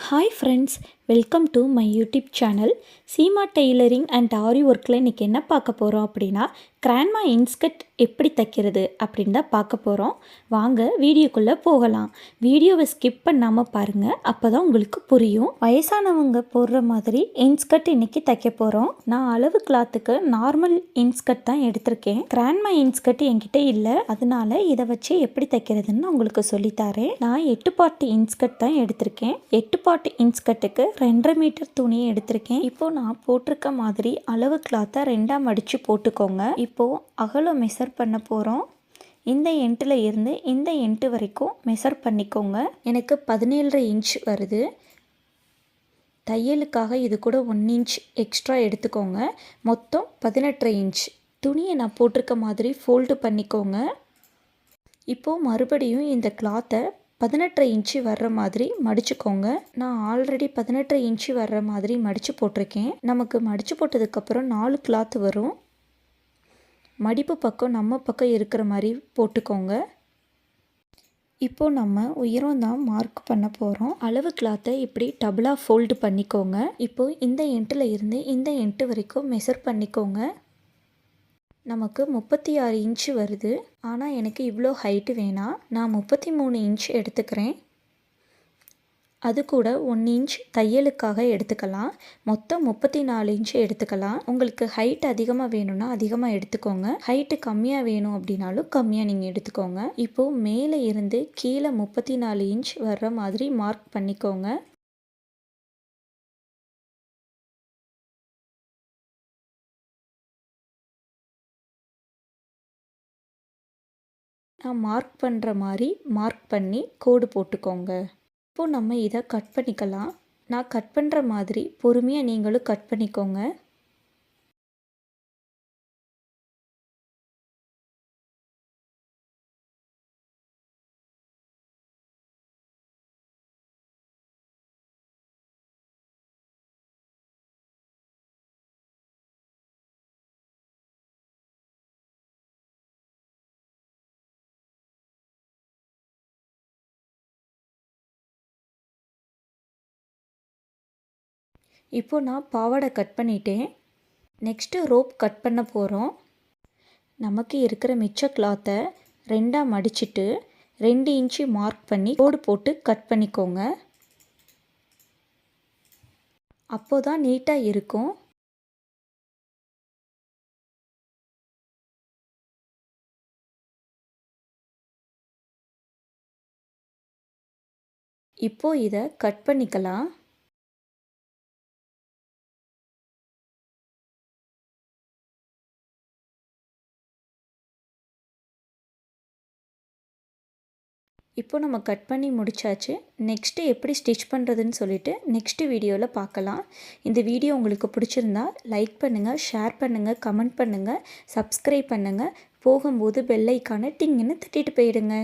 Hi friends, welcome to my YouTube channel. Seema tailoring and Aari ஒர்க்கில் இன்றைக்கி என்ன பார்க்க போகிறோம் அப்படின்னா, கிராண்ட்மா இன்ஸ்கர்ட் எப்படி தைக்கிறது அப்படின்னு தான் பார்க்க போகிறோம். வாங்க வீடியோக்குள்ளே போகலாம். வீடியோவை ஸ்கிப் பண்ணாமல் பாருங்கள், அப்போ தான் உங்களுக்கு புரியும். வயசானவங்க போடுற மாதிரி இன்ஸ்கர்ட் இன்றைக்கி தைக்க போகிறோம். நான் அளவு கிளாத்துக்கு நார்மல் இன்ஸ்கர்ட் தான் எடுத்திருக்கேன். கிராண்ட்மா இன்ஸ்கர்ட் என்கிட்ட இல்லை, அதனால இதை வச்சு எப்படி தைக்கிறதுன்னு உங்களுக்கு சொல்லித்தரேன். நான் 8 பார்ட் இன்ஸ்கர்ட் தான் எடுத்திருக்கேன். 8 பார்ட் இன்ஸ்கர்ட்டுக்கு 2.5 மீட்டர் துணியை எடுத்திருக்கேன். இப்போ நான் போட்டிருக்க மாதிரி அளவு கிளாத்தை 2ஆக மடித்து போட்டுக்கோங்க. இப்போது அகலம் மெஷர் பண்ண போகிறோம். இந்த எண்டில் இருந்து இந்த எண்டு வரைக்கும் மெஷர் பண்ணிக்கோங்க. எனக்கு 17.5 இன்ச் வருது. தையலுக்காக இது கூட 1 இன்ச் எக்ஸ்ட்ரா எடுத்துக்கோங்க. மொத்தம் 18.5 இன்ச். துணியை நான் போட்டிருக்க மாதிரி ஃபோல்டு பண்ணிக்கோங்க. இப்போது மறுபடியும் இந்த கிளாத்தை 18.5 இன்ச்சு வர்ற மாதிரி மடிச்சுக்கோங்க. நான் ஆல்ரெடி 18.5 இன்ச்சு வர்ற மாதிரி மடித்து போட்டிருக்கேன். நமக்கு மடித்து போட்டதுக்கப்புறம் 4 கிளாத் வரும். மடிப்பு பக்கம் நம்ம பக்கம் இருக்கிற மாதிரி போட்டுக்கோங்க. இப்போது நம்ம உயரம் தான் மார்க் பண்ண போகிறோம். அளவு கிளாத்தை இப்படி டபுளாக ஃபோல்டு பண்ணிக்கோங்க. இப்போது இந்த எண்டில் இருந்து இந்த எண்டு வரைக்கும் மெஷர் பண்ணிக்கோங்க. நமக்கு 36 இன்ச்சு வருது. ஆனால் எனக்கு இவ்வளோ ஹைட்டு வேணாம். நான் 33 இன்ச் எடுத்துக்கிறேன். அது கூட 1 இன்ச் தையலுக்காக எடுத்துக்கலாம். மொத்தம் 34 இன்ச் எடுத்துக்கலாம். உங்களுக்கு ஹைட் அதிகமாக வேணும்னா அதிகமாக எடுத்துக்கோங்க. ஹைட்டு கம்மியாக வேணும் அப்படின்னாலும் கம்மியாக நீங்கள் எடுத்துக்கோங்க. இப்போது மேலே இருந்து கீழே 34 இன்ச் வர்ற மாதிரி மார்க் பண்ணிக்கோங்க. நான் மார்க் பண்ணுற மாதிரி மார்க் பண்ணி கோடு போட்டுக்கோங்க. இப்போது நம்ம இதை கட் பண்ணிக்கலாம். நான் கட் பண்ணுற மாதிரி பொறுமையாக நீங்களும் கட் பண்ணிக்கோங்க. இப்போது நான் பாவாடை கட் பண்ணிட்டேன். நெக்ஸ்ட்டு ரோப் கட் பண்ண போகிறோம். நமக்கு இருக்கிற மிச்ச கிளாத்தை 2ஆக மடிச்சுட்டு 2 இன்ச்சு மார்க் பண்ணி கோடு போட்டு கட் பண்ணிக்கோங்க. அப்போ தான் நீட்டாக இருக்கும். இப்போது இதை கட் பண்ணிக்கலாம். இப்போ நம்ம கட் பண்ணி முடிச்சாச்சு. நெக்ஸ்ட்டு எப்படி ஸ்டிச் பண்ணுறதுன்னு சொல்லிட்டு நெக்ஸ்ட்டு வீடியோவில் பார்க்கலாம். இந்த வீடியோ உங்களுக்கு பிடிச்சிருந்தா லைக் பண்ணுங்கள், ஷேர் பண்ணுங்கள், கமெண்ட் பண்ணுங்கள், சப்ஸ்கிரைப் பண்ணுங்கள். போகும்போது பெல் ஐக்கானை டிங்குன்னு தட்டிட்டு போயிடுங்க.